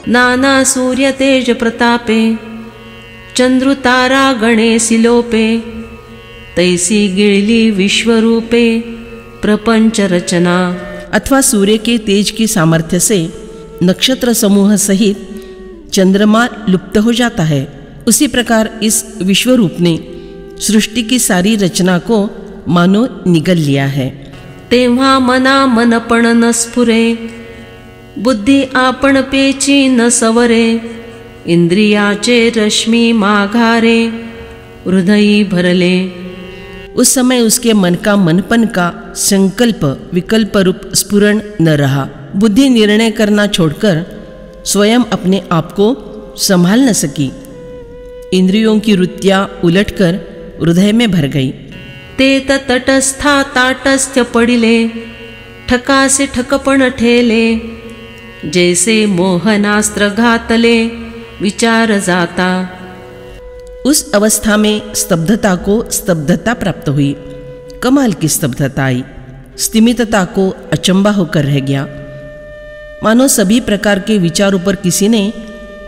नाना सूर्य तेज प्रतापे चंद्र तारा गणे सिलोपे तैसी गिळली विश्वरूपे प्रपंच रचना। अथवा सूर्य के तेज की सामर्थ्य से नक्षत्र समूह सहित चंद्रमा लुप्त हो जाता है, उसी प्रकार इस विश्वरूप ने सृष्टि की सारी रचना को मानो निगल लिया है। तेव्हा मना मनपण न स्फुरे बुद्धी आपण पेची न सवरे इंद्रियाचे रश्मी माघारे हृदयी भरले। उस समय उसके मन का मनपन का संकल्प विकल्प रूप स्फुरण न रहा। बुद्धि निर्णय करना छोड़कर स्वयं अपने आप को संभाल न सकी। इंद्रियों की वृत्तियां उलटकर हृदय में भर गई। ते तटस्था ताटस्थ्य पडिले ठकासे ठकपण ठेले जैसे मोहनास्त्र घातले विचार जाता। उस अवस्था में स्तब्धता को स्तब्धता प्राप्त हुई। कमाल की स्तब्धता आई। स्तिमितता को अचंबा होकर रह गया, मानो सभी प्रकार के विचारों पर किसी ने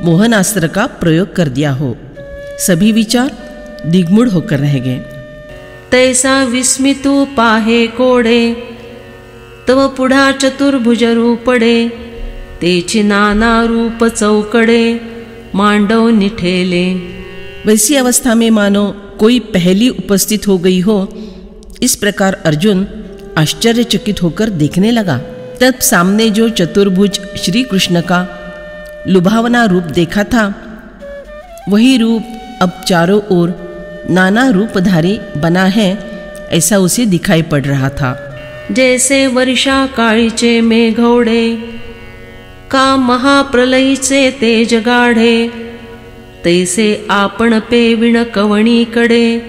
मोहनास्त्र का प्रयोग कर दिया हो। सभी विचार दिग्मूढ़ होकर रह गए। तैसा विस्मितु पाहे कोडे तव पुढा चतुर्भुज रूपडे तेची नाना रूप चौकडे मांडव निठेले। वैसी अवस्था में मानो कोई पहली उपस्थित हो गई हो, इस प्रकार अर्जुन आश्चर्यचकित होकर देखने लगा। तब सामने जो चतुर्भुज श्री कृष्ण का लुभावना रूप देखा था, वही रूप अब चारों ओर नाना रूपधारी बना है, ऐसा उसे दिखाई पड़ रहा था। जैसे वर्षा काळीचे मेघौडे का महाप्रलयीचे तेज गाढे तैसे आपण पेविण कवणीकडे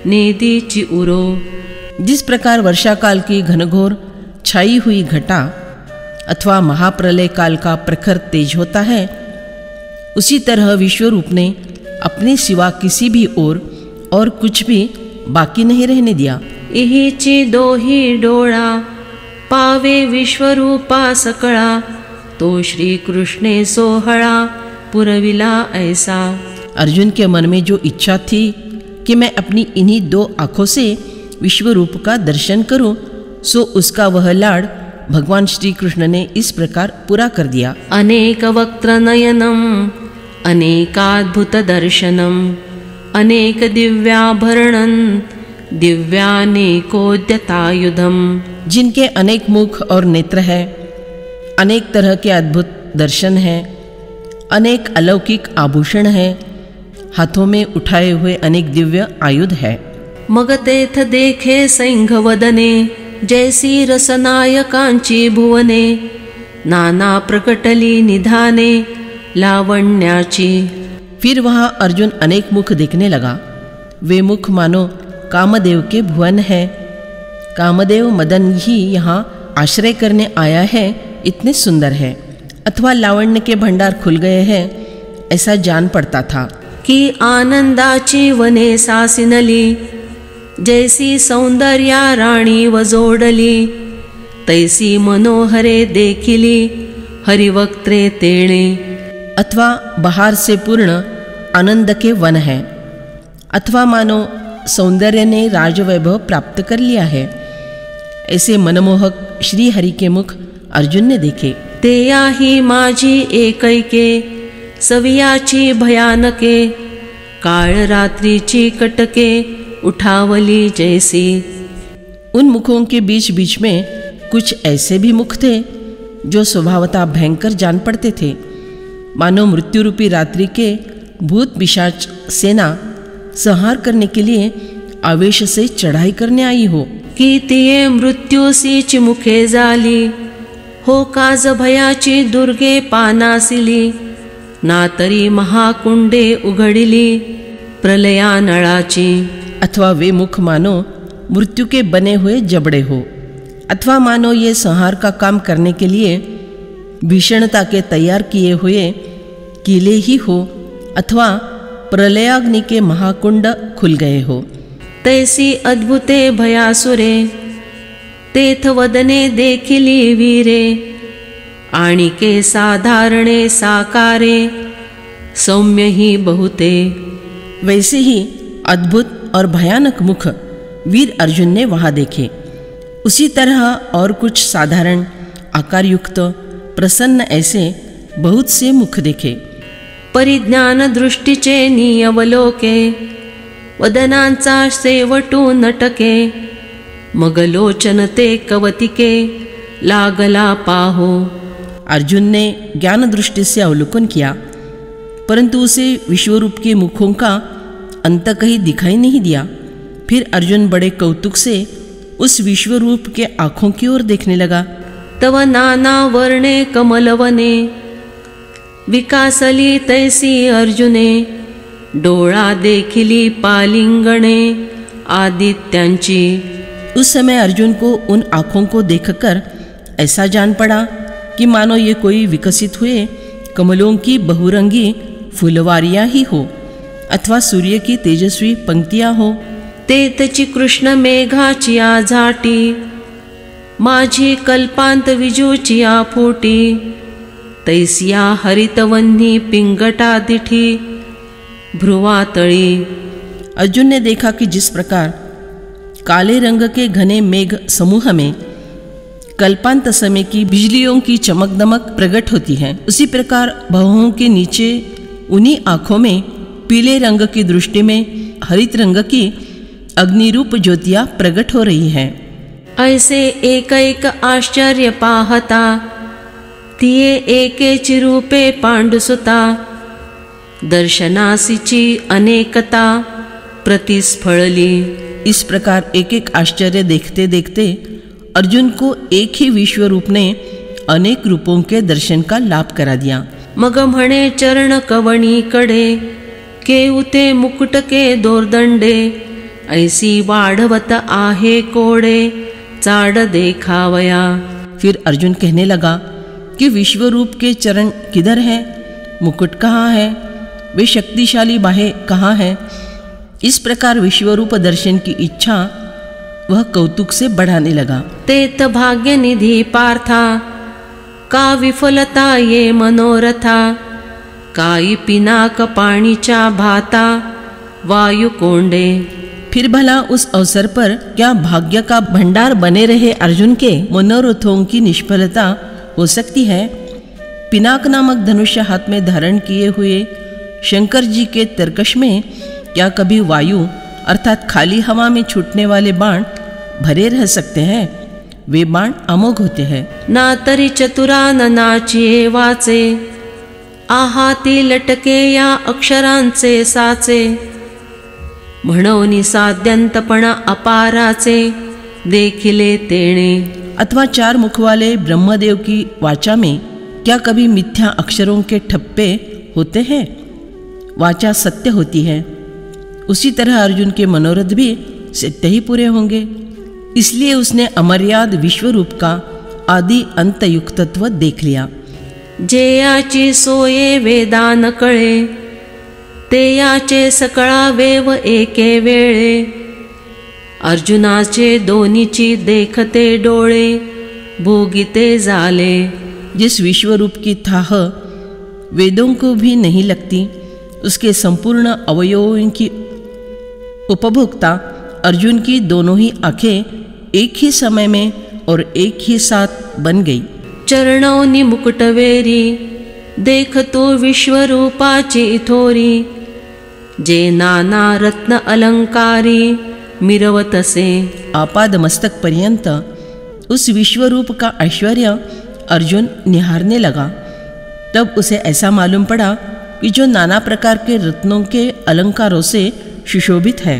नेदीची उरो। जिस प्रकार वर्षा काल की घनघोर छाई हुई घटा अथवा महाप्रलय काल का प्रखर तेज होता है, उसी तरह विश्वरूप ने अपने सिवा किसी भी ओर और कुछ भी बाकी नहीं रहने दिया। इहीची दोही डोळा पावे विश्वरूपा सकळा तो श्री कृष्णे सोहळा पुरविला ऐसा। अर्जुन के मन में जो इच्छा थी कि मैं अपनी इन्हीं दो आंखों से विश्वरूप का दर्शन करूं, सो उसका वह लाड़ भगवान श्री कृष्ण ने इस प्रकार पूरा कर दिया। अनेक वक्त्र नयनम अनेकाद्भुत दर्शनम अनेक दिव्याभरणं दिव्यानेकोद्यतायुधम। जिनके अनेक मुख और नेत्र है, अनेक तरह के अद्भुत दर्शन है, अनेक अलौकिक आभूषण है, हाथों में उठाए हुए अनेक दिव्य आयुध है। मग तेथ देखे सैंघ वदने जैसी रसनायकांची भुवने नाना प्रकटली निधाने लावण्याची। फिर वहां अर्जुन अनेक मुख देखने लगा। वे मुख मानो कामदेव के भुवन है। कामदेव मदन ही यहाँ आश्रय करने आया है, इतने सुंदर है। अथवा लावण्य के भंडार खुल गए हैं, ऐसा जान पड़ता था। कि आनंदाची वने सासिनली जैसी सौंदर्या राणी वजोडली तैसी मनोहरे देखिली हरिवक्त्रे तेणे। अथवा बाहर से पूर्ण आनंद के वन है, अथवा मानो सौंदर्य ने राजवैभव प्राप्त कर लिया है, ऐसे मनमोहक श्री हरि के मुख अर्जुन ने देखे। ते याही माझी एकैके सवियाची भयानके काळ रात्रीची कटके उठावली जैसी। उन मुखों के बीच बीच में कुछ ऐसे भी मुख थे जो स्वभावतः भयंकर जान पड़ते थे, मानो मृत्यु रूपी रात्रि के भूत पिशाच सेना संहार करने के लिए आवेश से चढ़ाई करने आई हो। की तिये मृत्यूसीची मुखे झाली हो काज भयाची दुर्गे पानासिली ना तरी महाकुंडे उघडिली प्रलया नळाची। अथवा वे मुख मानो मृत्यु के बने हुए जबड़े हो, अथवा मानो ये संहार का काम करने के लिए भीषणता के तैयार किए हुए किले ही हो, अथवा प्रलयाग्नि के महाकुंड खुल गए हो। तैसी अद्भुते भयासुरे तेथ वदने देखिली वीरे आणिके साधारणे साकारे सौम्य ही बहुते। वैसे ही अद्भुत और भयानक मुख वीर अर्जुन ने वहाँ देखे। उसी तरह और कुछ साधारण आकारयुक्त प्रसन्न ऐसे बहुत से मुख देखे। परिज्ञान दृष्टीचे नियवलोके वदनांचा सेवटू नटके मग लोचन ते कवतिके लागला पाहो। अर्जुन ने ज्ञान दृष्टि से अवलोकन किया, परंतु उसे विश्वरूप के मुखों का अंत कहीं दिखाई नहीं दिया। फिर अर्जुन बड़े कौतुक से उस विश्वरूप के आँखों की ओर देखने लगा। तव नाना वर्णे कमलवने विकासली तैसी अर्जुने डोळा देखिली पालिंगणे आदित्यांची। उस समय अर्जुन को उन आँखों को देखकर ऐसा जान पड़ा कि मानो ये कोई विकसित हुए कमलों की बहुरंगी फुलवारियाँ ही हो अथवा सूर्य की तेजस्वी पंक्तियाँ हो। तेतची कृष्ण मेघाची झाटी माझी कल्पांत विजूची फुटी तैसिया हरितवन्नी पिंगटा दिठी भ्रुवातळी। अर्जुन ने देखा कि जिस प्रकार काले रंग के घने मेघ समूह में कल्पांत समय की बिजलियों की चमक दमक प्रकट होती है, उसी प्रकार भवों के नीचे उन्हीं आँखों में पीले रंग की दृष्टि में हरित रंग की अग्निरूप ज्योतियाँ प्रकट हो रही हैं। ऐसे एक एक आश्चर्य पाहता तिये एकेची रूपे पांडुसुता दर्शनासीची अनेकता प्रतिस्फळली। इस प्रकार एक एक आश्चर्य देखते देखते अर्जुन को एक ही विश्व रूप ने अनेक रूपों के दर्शन का लाभ करा दिया। मग म्हणे चरण कवणी कडे केउते मुकुट के दोरदंडे ऐसी वाढवत आहे कोडे चाड देखावया। फिर अर्जुन कहने लगा कि विश्वरूप के चरण किधर हैं, मुकुट कहाँ है, वे शक्तिशाली बाहें कहाँ हैं। इस प्रकार विश्वरूप दर्शन की इच्छा वह कौतुक से बढ़ाने लगा। तेत भाग्य निधि पार्था का विफलता ये मनोरथा काई पिनाक पाणीच्या भाता वायु कोंडे। फिर भला उस अवसर पर क्या भाग्य का भंडार बने रहे अर्जुन के मनोरथों की निष्फलता हो सकती है। पिनाक नामक धनुष्य हाथ में धारण किए हुए शंकर जी के तरकश में क्या कभी वायु अर्थात खाली हवा में छूटने वाले बाण भरे रह सकते हैं। वे बाण अमोघ होते हैं। ना तरी चतुरा न नाचिये वाचे आहाती लटके या अक्षरांचे साचे म्हणून साध्यंतपणा अपाराचे देखिले तेणे। अथवा चार मुख वाले ब्रह्मदेव की वाचा में क्या कभी मिथ्या अक्षरों के ठप्पे होते हैं। वाचा सत्य होती है, उसी तरह अर्जुन के मनोरथ भी सत्य ही पूरे होंगे। इसलिए उसने अमर्याद विश्वरूप का आदि अंत युक्तत्व देख लिया। जेयाची सोये वेदान कळे ते याचे सकळा वेव एके वेळे अर्जुनाचे दोन्हीची देखते डोळे भोगिते जाले। जिस विश्वरूप की थाह वेदों को भी नहीं लगती, उसके संपूर्ण अवयवों की उपभोक्ता अर्जुन की दोनों ही आंखें एक ही समय में और एक ही साथ बन गई। चरणोनी मुकुटवेरी देखतो विश्वरूपाची थोरी जे नाना रत्न अलंकारी मिरवतसे। आपाद मस्तक पर्यंत उस विश्वरूप का ऐश्वर्य अर्जुन निहारने लगा। तब उसे ऐसा मालूम पड़ा कि जो नाना प्रकार के रत्नों के अलंकारों से सुशोभित है।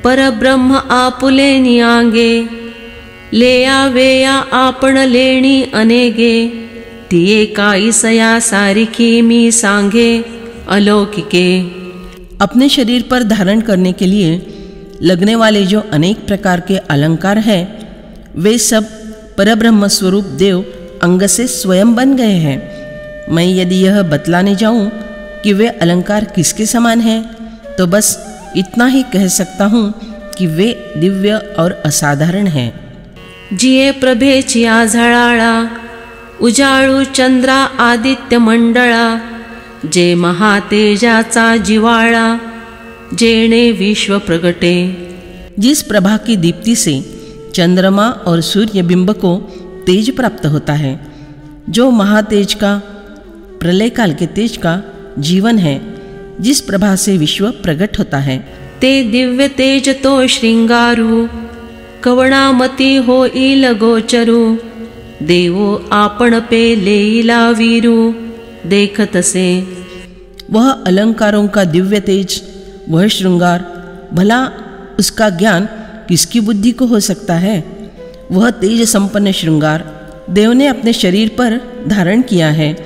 परब्रह्म आपुले नियांगे लेया वेया आपण लेणी अनेगे तिये काई सया सारिखी मी सांगे अलौकिके। अपने शरीर पर धारण करने के लिए लगने वाले जो अनेक प्रकार के अलंकार हैं, वे सब परब्रह्म स्वरूप देव अंग से स्वयं बन गए हैं। मैं यदि यह बतलाने जाऊं कि वे अलंकार किसके समान हैं, तो बस इतना ही कह सकता हूँ कि वे दिव्य और असाधारण हैं। जिये प्रभेची आझळाळा उजाळू चंद्रा आदित्य मंडळा, जे महातेजाचा जिवाळा, जेणे विश्व प्रगटे। जिस प्रभा की दीप्ति से चंद्रमा और सूर्य बिंब को तेज प्राप्त होता है, जो महातेज का, प्रलय काल के तेज का जीवन है, जिस प्रभा से विश्व प्रकट होता है, ते दिव्य तेज तो श्रृंगारू, कवणामती होईल गोचरू, देवो आपण पे लेईला वीरू, देखतसे। वह अलंकारों का दिव्य तेज, वह श्रृंगार, भला उसका ज्ञान किसकी बुद्धि को हो सकता है? वह तेज संपन्न श्रृंगार देव ने अपने शरीर पर धारण किया है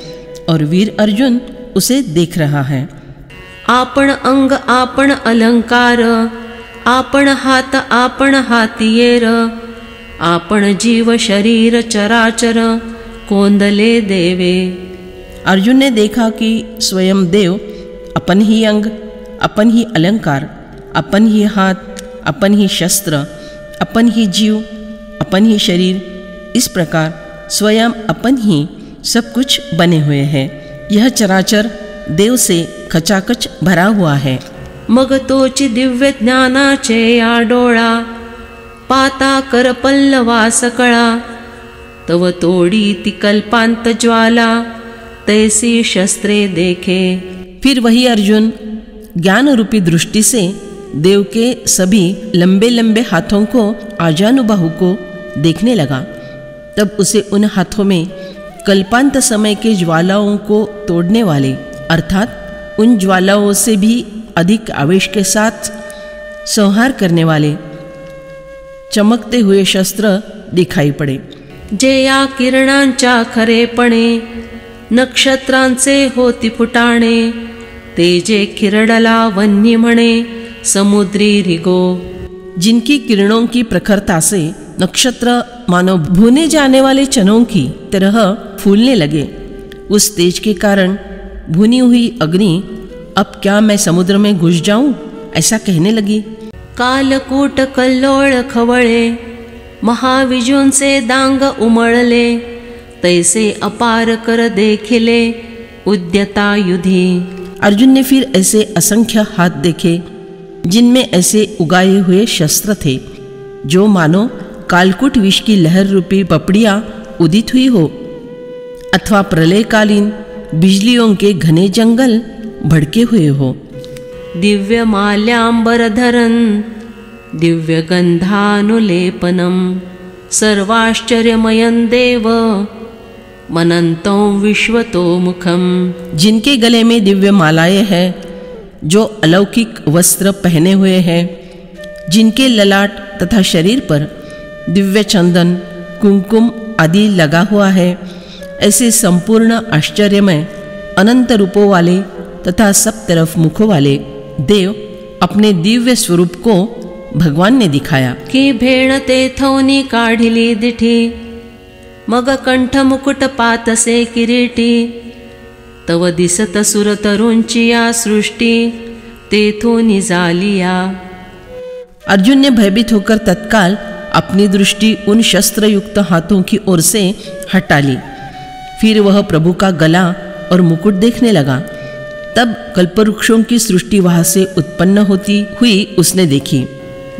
और वीर अर्जुन उसे देख रहा है। आपण अंग आपण अलंकार, आपण हात आपण हातियेर, आपण जीव शरीर चराचर, कोंदले देवे। अर्जुन ने देखा कि स्वयं देव अपन ही अंग, अपन ही अलंकार, अपन ही हाथ, अपन ही शस्त्र, अपन ही जीव, अपन ही शरीर, इस प्रकार स्वयं अपन ही सब कुछ बने हुए हैं। यह चराचर देव से खचाखच भरा हुआ है। मग तोची दिव्य ज्ञानाचे आडोळा, पाता कर पल्लवा सकळा, तव तोडी ती कल्पांत ज्वाला, तैसी शस्त्रे देखे। फिर वही अर्जुन ज्ञान रूपी दृष्टि से देव के सभी लंबे लंबे हाथों को, आजानुबाहु को देखने लगा। तब उसे उन हाथों में कल्पांत समय के ज्वालाओं को तोड़ने वाले, अर्थात उन ज्वालाओं से भी अधिक आवेश के साथ संहार करने वाले चमकते हुए शस्त्र दिखाई पड़े। जे या किरणांच्या खरेपणे, नक्षत्रांचे होती फुटाणे, ते जे खिरडला वन्य म्हणे, समुद्री रिगो। जिनकी किरणों की प्रखरता से नक्षत्र मानो भुने जाने वाले चनों की तरह फूलने लगे, उस तेज के कारण भुनी हुई अग्नि, अब क्या मैं समुद्र में घुस जाऊं, ऐसा कहने लगी। कालकूट कल्लोळ खवळे, महाविजूंचे दांग उमळले, तैसे अपार कर देखिले, उद्यता युधी। अर्जुन ने फिर ऐसे असंख्य हाथ देखे जिनमें ऐसे उगाए हुए शस्त्र थे, जो मानो कालकूट विष की लहर रूपी पपड़ियां उदित हुई हो, अथवा प्रलयकालीन बिजलियों के घने जंगल भड़के हुए हो। दिव्य माल्याम्बरधरन, दिव्य गंधानुलेपनम, सर्वाश्चर्यमयं देव, मनंतो विश्वतो मुखम। जिनके गले में दिव्य मालाएं हैं, जो अलौकिक वस्त्र पहने हुए हैं, जिनके ललाट तथा शरीर पर दिव्य चंदन, कुमकुम आदि लगा हुआ है, ऐसे संपूर्ण आश्चर्यमय अनंत रूपों वाले तथा सब तरफ मुखों वाले देव अपने दिव्य स्वरूप को भगवान ने दिखाया। कि भेण तेथोनी काढिली दिठी, मग कंठ मुकुट पातसे किरीटी, तव दिसत सुरतरुंची या सृष्टि, तेथोनी जालिया। अर्जुन ने भयभीत होकर तत्काल अपनी दृष्टि उन शस्त्रयुक्त हाथों की ओर से हटा ली। फिर वह प्रभु का गला और मुकुट देखने लगा। तब कल्पवृक्षों की सृष्टि वहां से उत्पन्न होती हुई उसने देखी।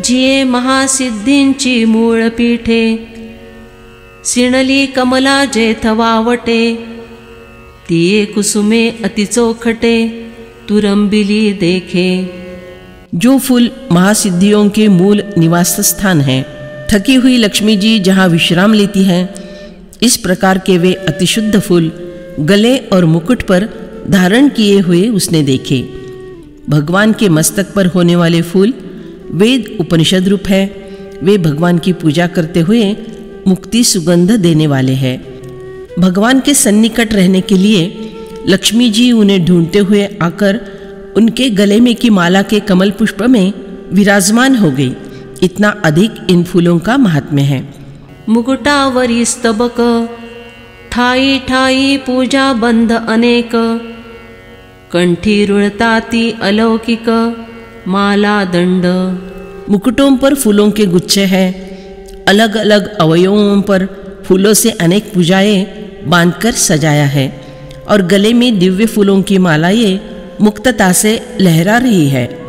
जिये महासिद्धींची मूळ पीठे, सिणली कमला जेथ वावटे, तिये कुसुमे अतिचोखटे, तुरंबिली देखे। जो फूल महासिद्धियों के मूल निवास स्थान है, थकी हुई लक्ष्मी जी जहाँ विश्राम लेती हैं, इस प्रकार के वे अतिशुद्ध फूल गले और मुकुट पर धारण किए हुए उसने देखे। भगवान के मस्तक पर होने वाले फूल वेद उपनिषद रूप है। वे भगवान की पूजा करते हुए मुक्ति सुगंध देने वाले हैं। भगवान के सन्निकट रहने के लिए लक्ष्मी जी उन्हें ढूंढते हुए आकर उनके गले में की माला के कमल पुष्प में विराजमान हो गई। इतना अधिक इन फूलों का महात्म्य है। मुकुटावरी स्तबक, ठाई ठाई पूजा बंध अनेक, कंठी रुळताती अलौकिक, माला दंड। मुकुटों पर फूलों के गुच्छे हैं, अलग अलग अवयवों पर फूलों से अनेक पूजाएं बांधकर सजाया है और गले में दिव्य फूलों की मालाएं मुक्तता से लहरा रही है।